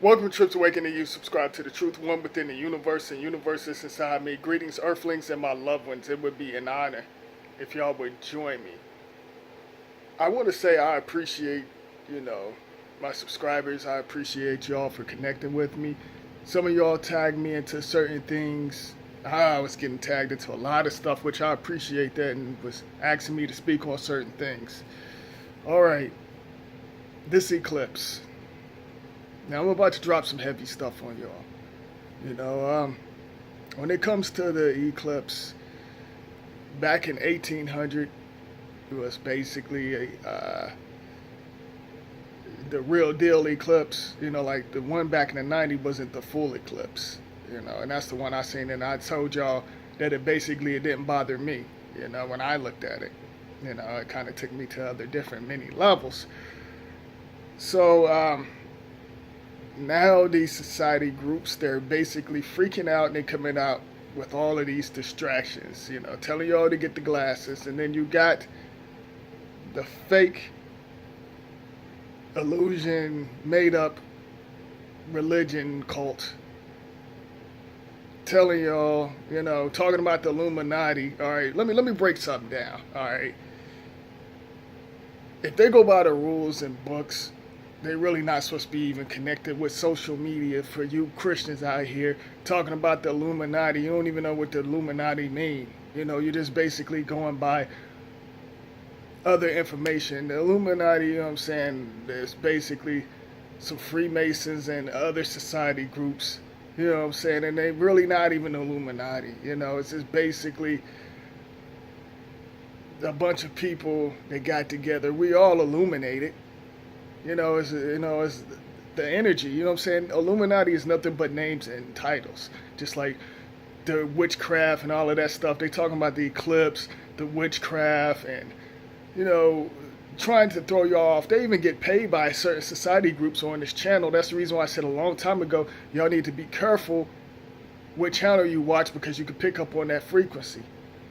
Welcome to Trips Awakening You. Subscribe to the truth, one within the universe, and universe is inside me. Greetings, earthlings, and my loved ones. It would be an honor if y'all would join me. I want to say I appreciate, my subscribers. I appreciate y'all for connecting with me. Some of y'all tagged me into certain things. I was getting tagged into a lot of stuff, which I appreciate that, and was asking me to speak on certain things. All right, this eclipse. Now I'm about to drop some heavy stuff on y'all. When it comes to the eclipse, back in 1800, it was basically the real deal eclipse. Like the one back in the 90s wasn't the full eclipse. And that's the one I seen, and I told y'all that it didn't bother me. When I looked at it, it kind of took me to other different many levels. So. Now these society groups, they're basically freaking out and they're coming out with all of these distractions, telling y'all to get the glasses. And then you got the fake illusion, made up religion cult telling y'all, talking about the Illuminati. All right, let me break something down. All right. If they go by the rules and books, they're really not supposed to be even connected with social media. For you Christians out here talking about the Illuminati, you don't even know what the Illuminati mean. You're just basically going by other information. The Illuminati, there's basically some Freemasons and other society groups, and they really not even Illuminati. It's just basically a bunch of people that got together. We all illuminated. It's the energy. Illuminati is nothing but names and titles. Just like the witchcraft and all of that stuff. They talking about the eclipse, the witchcraft, and trying to throw you off. They even get paid by certain society groups on this channel. That's the reason why I said a long time ago, y'all need to be careful what channel you watch, because you can pick up on that frequency.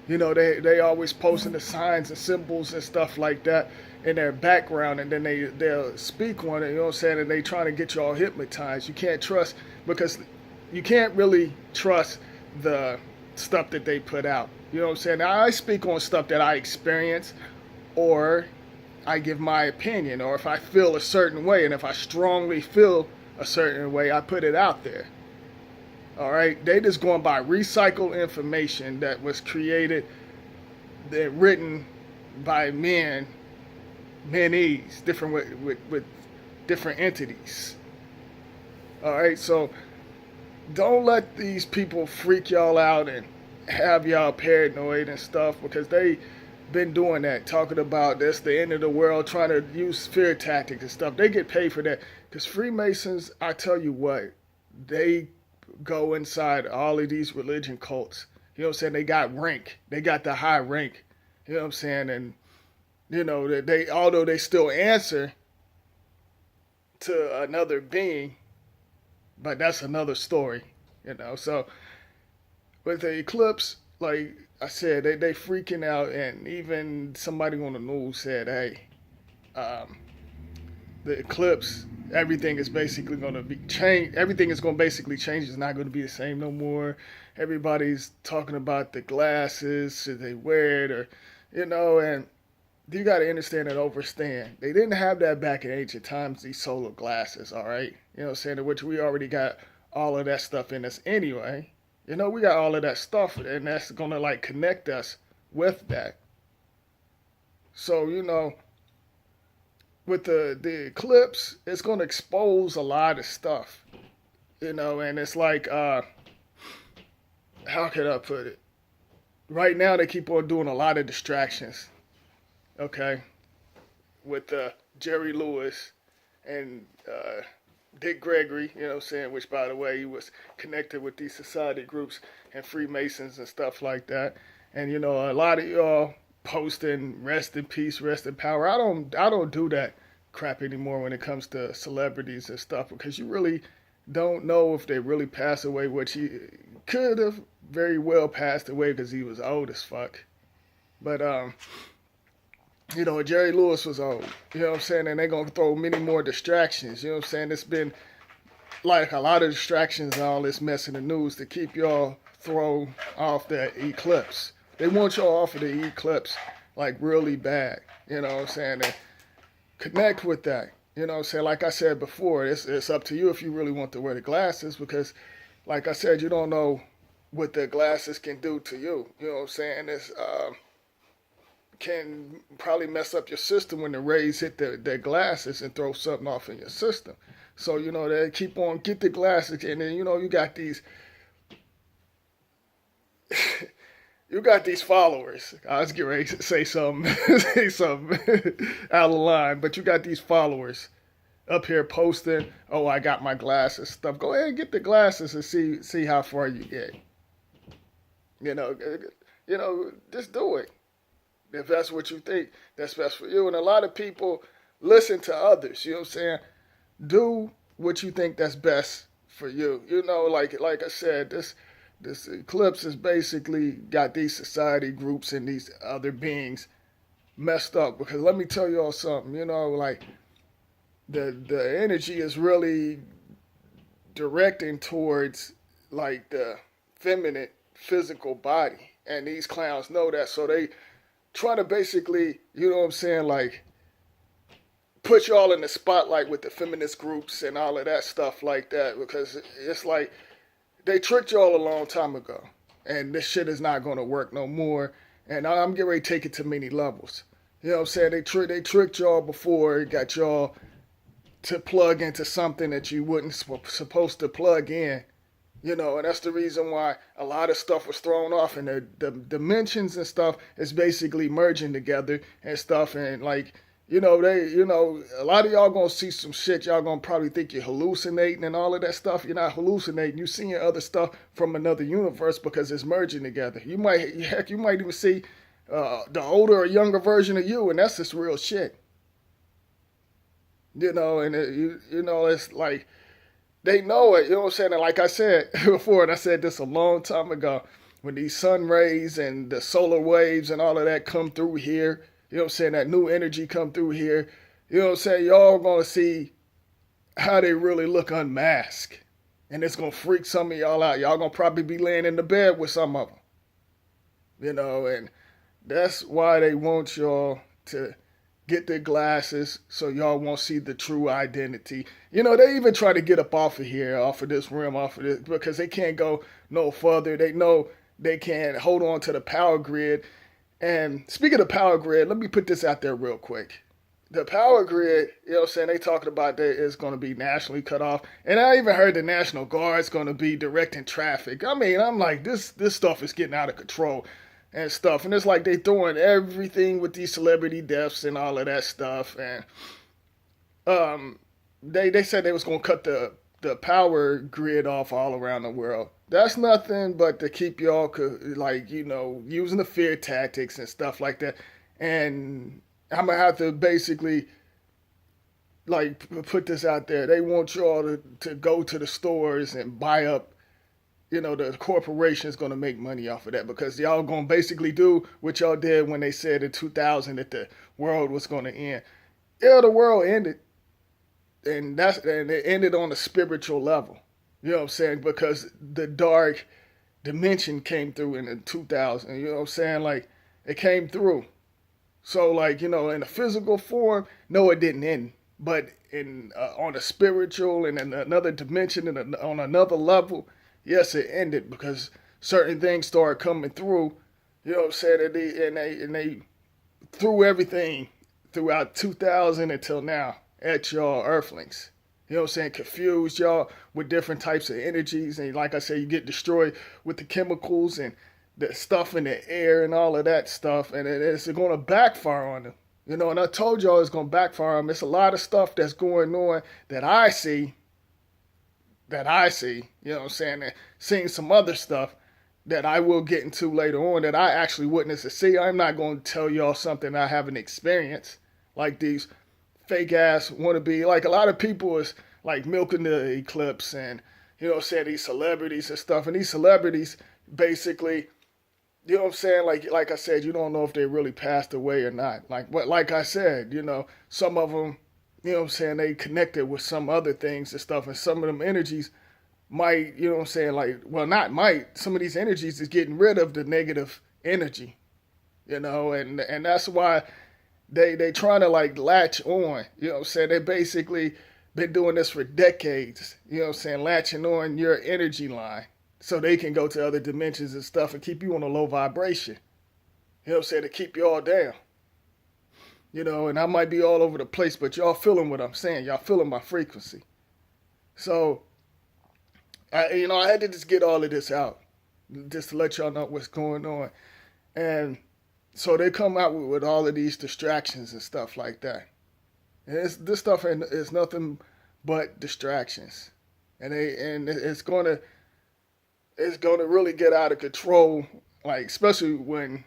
They always posting the signs and symbols and stuff like that in their background, and then they'll speak on it, and they trying to get you all hypnotized. You can't trust, because you can't really trust the stuff that they put out. Now, I speak on stuff that I experience, or I give my opinion, or if I feel a certain way, and if I strongly feel a certain way, I put it out there. All right, they just going by recycled information that was created, that written by many's different with different entities. All right, so don't let these people freak y'all out and have y'all paranoid and stuff, because they been doing that, talking about this, the end of the world, trying to use fear tactics and stuff. They get paid for that, because Freemasons, I tell you what, they go inside all of these religion cults. They got rank. They got the high rank. And they, although they still answer to another being, but that's another story. So with the eclipse, like I said, they freaking out, and even somebody on the news said, hey, the eclipse, everything is basically going to be changed. Everything is going to basically change. It's not going to be the same no more. Everybody's talking about the glasses. Should they wear it? Or, and you got to understand and understand. They didn't have that back in ancient times, these solar glasses, all right? Which we already got all of that stuff in us anyway. We got all of that stuff, and that's going to, connect us with that. So, with the eclipse, it's going to expose a lot of stuff, and it's like, how can I put it? Right now, they keep on doing a lot of distractions, okay, with Jerry Lewis and Dick Gregory, which, by the way, he was connected with these society groups and Freemasons and stuff like that, and, a lot of y'all posting rest in peace, rest in power. I don't do that crap anymore when it comes to celebrities and stuff, because you really don't know if they really passed away, which he could have very well passed away because he was old as fuck. But Jerry Lewis was old. And they're gonna throw many more distractions. It's been like a lot of distractions and all this mess in the news to keep y'all thrown off that eclipse. They want y'all off of the eclipse like really bad. You know what I'm saying? And connect with that. You know what I'm saying? Like I said before, it's up to you if you really want to wear the glasses because, like I said, you don't know what the glasses can do to you. You know what I'm saying? It's can probably mess up your system when the rays hit the glasses and throw something off in your system. So, you know, they keep on, get the glasses, and then, you know, you got these, you got these followers. I was getting ready to say something, say something out of line, but you got these followers up here posting, oh, I got my glasses stuff. Go ahead and get the glasses and see how far you get. You know, just do it. If that's what you think that's best for you. And a lot of people listen to others, you know what I'm saying? Do what you think that's best for you. You know, like I said, this eclipse has basically got these society groups and these other beings messed up. Because let me tell y'all something, you know, like the energy is really directing towards like the feminine physical body. And these clowns know that, so they try to basically, you know what I'm saying, like put y'all in the spotlight with the feminist groups and all of that stuff like that, because it's like they tricked y'all a long time ago, and this shit is not going to work no more. And I'm getting ready to take it to many levels. You know what I'm saying? They tricked y'all before, got y'all to plug into something that you wasn't supposed to plug in. You know, and that's the reason why a lot of stuff was thrown off, and the dimensions and stuff is basically merging together and stuff. And like, a lot of y'all gonna see some shit. Y'all gonna probably think you're hallucinating and all of that stuff. You're not hallucinating. You're seeing other stuff from another universe because it's merging together. You might even see the older or younger version of you, and that's just real shit. You know, and it's like they know it, you know what I'm saying? And like I said before, and I said this a long time ago, when these sun rays and the solar waves and all of that come through here, you know what I'm saying, that new energy come through here, you know what I'm saying, y'all gonna see how they really look unmasked. And it's gonna freak some of y'all out. Y'all gonna probably be laying in the bed with some of them. You know, and that's why they want y'all to get their glasses so y'all won't see the true identity. You know, they even try to get up off of here, off of this rim, off of this, because they can't go no further. They know they can't hold on to the power grid. And speaking of power grid, let me put this out there real quick. The power grid, you know what I'm saying, they talking about that it's going to be nationally cut off. And I even heard the National Guard's going to be directing traffic. I mean, I'm like, this stuff is getting out of control and stuff. And it's like they throwing everything with these celebrity deaths and all of that stuff. And they said they was going to cut the power grid off all around the world. That's nothing but to keep y'all, like, you know, using the fear tactics and stuff like that. And I'm going to have to basically, like, put this out there. They want y'all to go to the stores and buy up, you know, the corporation's going to make money off of that, because y'all going to basically do what y'all did when they said in 2000 that the world was going to end. Yeah, the world ended. And it ended on a spiritual level. You know what I'm saying? Because the dark dimension came through in the 2000. You know what I'm saying? Like, it came through. So, like, you know, in a physical form, no, it didn't end. But in on a spiritual and in another dimension and on another level, yes, it ended, because certain things started coming through. You know what I'm saying? And they threw everything throughout 2000 until now at y'all earthlings. You know what I'm saying? Confused y'all with different types of energies. And like I said, you get destroyed with the chemicals and the stuff in the air and all of that stuff. And it's going to backfire on them. You know, and I told y'all it's going to backfire on them. It's a lot of stuff that's going on that I see. You know what I'm saying? And seeing some other stuff that I will get into later on that I actually witnessed and see. I'm not going to tell y'all something I haven't experienced. Like these fake ass wannabe, like a lot of people is like milking the eclipse, and you know what I'm saying, these celebrities and stuff, and these celebrities basically, you know what I'm saying, like I said, you don't know if they really passed away or not. Like I said, you know, some of them you know what I'm saying, they connected with some other things and stuff, and some of them energies might, you know what I'm saying, like, well, not might, some of these energies is getting rid of the negative energy, and that's why they trying to like latch on, you know what I'm saying, they basically been doing this for decades, you know what I'm saying, latching on your energy line so they can go to other dimensions and stuff and keep you on a low vibration, you know what I'm saying, to keep you all down. And I might be all over the place, but y'all feeling what I'm saying. Y'all feeling my frequency. So, I had to just get all of this out, just to let y'all know what's going on. And so they come out with all of these distractions and stuff like that. And this stuff is nothing but distractions, and it's gonna really get out of control. Like, especially when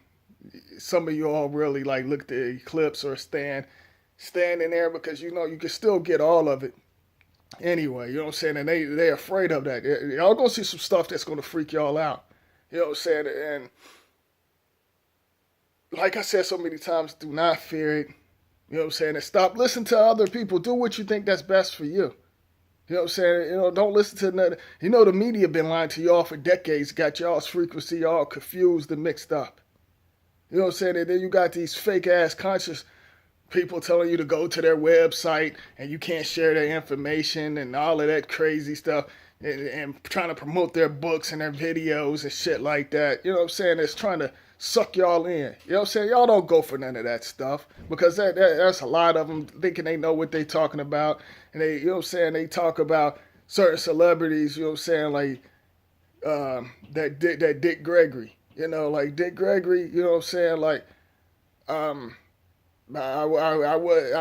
some of you all really like look at the eclipse or standing there, because you can still get all of it anyway. You know what I'm saying? And they're afraid of that. Y'all gonna see some stuff that's gonna freak y'all out. You know what I'm saying? And like I said so many times, do not fear it. You know what I'm saying? And stop listening to other people. Do what you think that's best for you. You know what I'm saying? Don't listen to nothing. The media been lying to y'all for decades, got y'all's frequency all confused and mixed up. You know what I'm saying? And then you got these fake ass conscious people telling you to go to their website and you can't share their information and all of that crazy stuff, and trying to promote their books and their videos and shit like that. You know what I'm saying? It's trying to suck y'all in. You know what I'm saying? Y'all don't go for none of that stuff, because that's a lot of them thinking they know what they talking about. And you know what I'm saying? They talk about certain celebrities, you know what I'm saying? Like, that Dick Gregory. Like Dick Gregory, you know what I'm saying? Like, I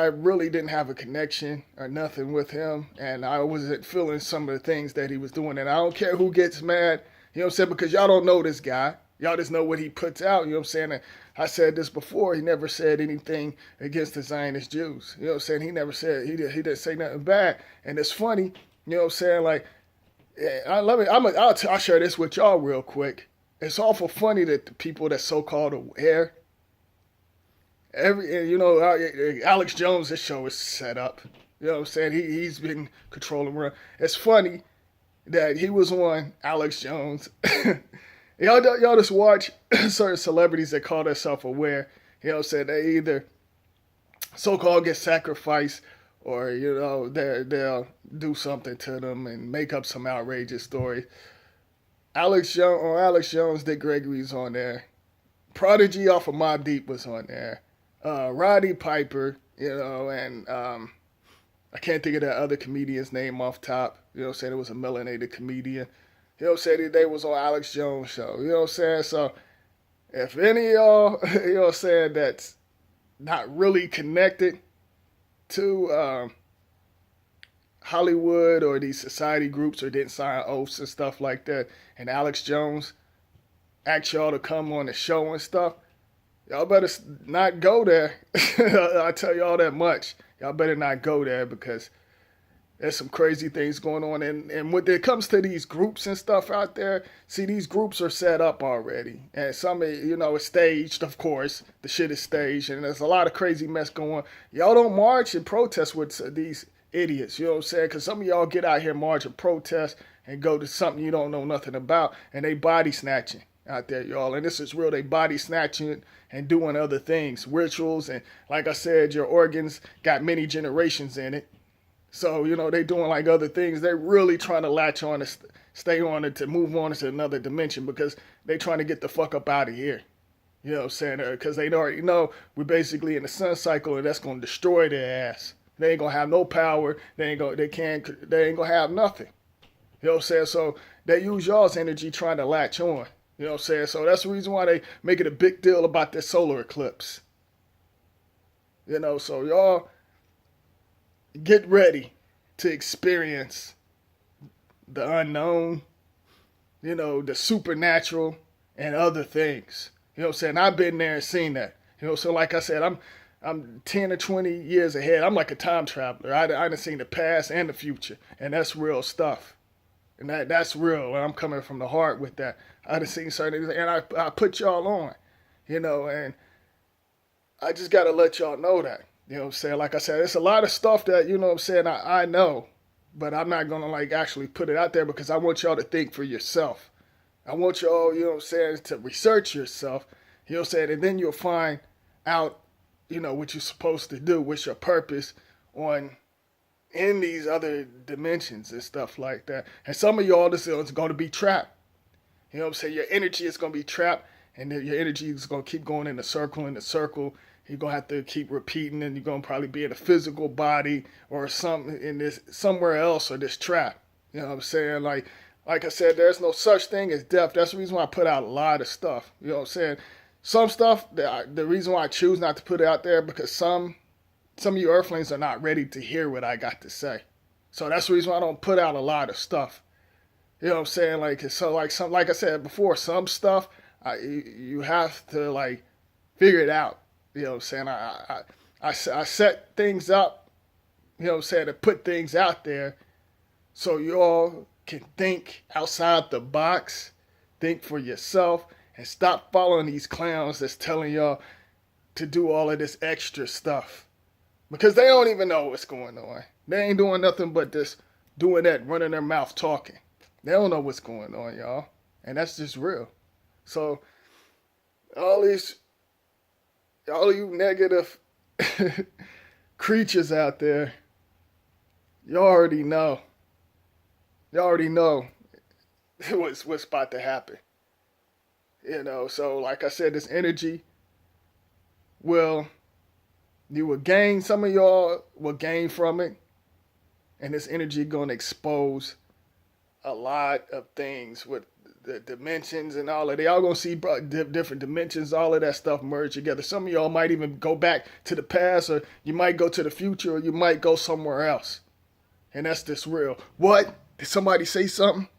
really didn't have a connection or nothing with him, and I wasn't feeling some of the things that he was doing. And I don't care who gets mad, you know what I'm saying, because y'all don't know this guy. Y'all just know what he puts out, you know what I'm saying? And I said this before, he never said anything against the Zionist Jews. You know what I'm saying? He never said, he didn't say nothing bad. And it's funny, you know what I'm saying? Like, I'll share this with y'all real quick. It's awful funny that the people that so-called aware, Alex Jones, this show is set up. You know what I'm saying? He's been controlling around. It's funny that he was on Alex Jones. y'all just watch certain celebrities that call themselves aware. You know what I'm saying? They either so-called get sacrificed, or they'll do something to them and make up some outrageous story. Alex Jones, Dick Gregory's on there. Prodigy off of Mobb Deep was on there. Roddy Piper, and I can't think of that other comedian's name off top. You know what I'm saying? It was a melanated comedian. You know what I'm saying? They was on Alex Jones' show. You know what I'm saying? So if any of y'all, you know what I'm saying, that's not really connected to Hollywood or these society groups, or didn't sign oaths and stuff like that, and Alex Jones asked y'all to come on the show and stuff, y'all better not go there. I tell y'all that much. Y'all better not go there, because there's some crazy things going on. And when it comes to these groups and stuff out there, see, these groups are set up already. And some, it's staged, of course. The shit is staged. And there's a lot of crazy mess going on. Y'all don't march and protest with these idiots, you know what I'm saying? Because some of y'all get out here, march and protest, and go to something you don't know nothing about, and they body snatching out there, y'all. And this is real. They body snatching and doing other things, rituals, and like I said, your organs got many generations in it. So, they doing like other things. They're really trying to latch on to stay on it, to move on to another dimension, because they trying to get the fuck up out of here. You know what I'm saying? Because they already know we're basically in the sun cycle, and that's going to destroy their ass. They ain't gonna have no power. They ain't gonna have nothing. You know what I'm saying? So they use y'all's energy trying to latch on. You know what I'm saying? So that's the reason why they make it a big deal about this solar eclipse. So y'all get ready to experience the unknown, the supernatural and other things. You know what I'm saying? I've been there and seen that. So like I said, I'm 10 or 20 years ahead. I'm like a time traveler. I done seen the past and the future, and that's real stuff. And that's real, and I'm coming from the heart with that. I done seen certain things, and I put y'all on, and I just got to let y'all know that. You know what I'm saying? Like I said, it's a lot of stuff that, you know what I'm saying, I know, but I'm not gonna like actually put it out there because I want y'all to think for yourself. I want y'all, you know what I'm saying, to research yourself, you know what I'm saying, and then you'll find out, you know, what you're supposed to do, what's your purpose on in these other dimensions and stuff like that. And some of y'all, this is going to be trapped. You know what I'm saying? Your energy is going to be trapped, and then your energy is going to keep going in a circle, in a circle. You're going to have to keep repeating, and you're going to probably be in a physical body or something in this somewhere else or this trap. You know what I'm saying? Like I said, there's no such thing as death. That's the reason why I put out a lot of stuff. You know what I'm saying? Some stuff, the reason why I choose not to put it out there because some of you earthlings are not ready to hear what I got to say. So that's the reason why I don't put out a lot of stuff. You know what I'm saying? Like I said before, some stuff you have to like figure it out. You know what I'm saying? I set things up, you know what I'm saying, to put things out there so you all can think outside the box, think for yourself, and stop following these clowns that's telling y'all to do all of this extra stuff. Because they don't even know what's going on. They ain't doing nothing but just doing that, running their mouth talking. They don't know what's going on, y'all. And that's just real. So, all you negative creatures out there, you already know. You already know what's about to happen. You know, so like I said, this energy will, you will gain, some of y'all will gain from it. And this energy going to expose a lot of things with the dimensions and all of that. Y'all gonna see different dimensions, all of that stuff merge together. Some of y'all might even go back to the past, or you might go to the future, or you might go somewhere else. And that's just real. What? Did somebody say something?